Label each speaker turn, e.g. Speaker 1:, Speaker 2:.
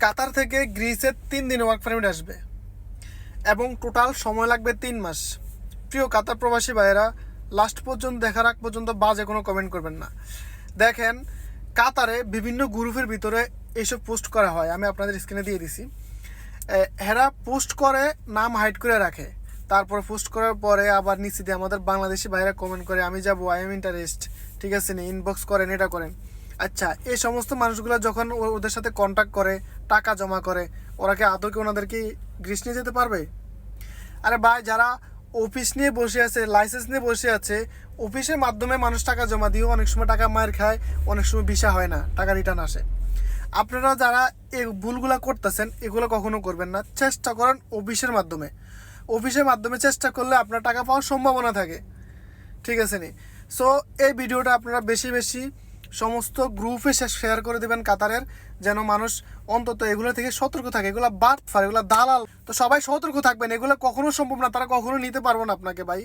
Speaker 1: কাতার থেকে গ্রিসে 3 দিন work permit আসবে এবং টোটাল সময় লাগবে 3 মাস। প্রিয় কাতার প্রবাসী ভাইয়েরা, লাস্ট পর্যন্ত দেখার আগ পর্যন্ত বাজে কোনো কমেন্ট করবেন না। দেখেন, কাতারে বিভিন্ন গ্রুপের ভিতরে এইসব পোস্ট করা হয়, আমি আপনাদের স্ক্রিনে দিয়ে দিছি। এরা পোস্ট করে, নাম হাইড করে রাখে, তারপরে পোস্ট করার পরে আবার নিচে দিয়ে আমাদের বাংলাদেশি ভাইরা কমেন্ট করে আমি যাবো, আই এম ইন্টারেস্ট, ঠিক আছে নি, ইনবক্স করেন, এটা করেন। আচ্ছা, এই সমস্ত মানুষগুলো যখন ওদের সাথে কন্ট্যাক্ট করে, টাকা জমা করে, ওরা কি আদৌ কি ওনাদেরকে গ্রিস নিয়ে যেতে পারবে? আরে ভাই, যারা অফিস নিয়ে বসে আছে, লাইসেন্স নিয়ে বসে আছে, অফিসের মাধ্যমে মানুষ টাকা জমা দিয়েও অনেক সময় টাকা মার খায়, অনেক সময় ভিসা হয় না, টাকা রিটার্ন আসে। আপনারা যারা এই ভুলগুলো করতেছেন, এগুলো কখনো করবেন না। চেষ্টা করেন অফিসের মাধ্যমে, অফিসের মাধ্যমে চেষ্টা করলে আপনার টাকা পাওয়ার সম্ভাবনা থাকে, ঠিক আছে নি। সো এই ভিডিওটা আপনারা বেশি বেশি সমস্ত গ্রুপে শেয়ার করে দেবেন কাতারের, যেন মানুষ অন্তত এগুলো থেকে সতর্ক থাকে। এগুলো বাটফার, এগুলো দালাল, তো সবাই সতর্ক থাকবেন। এগুলো কখনো সম্ভব না, তারা কখনো নিতে পারবো না আপনাকে ভাই।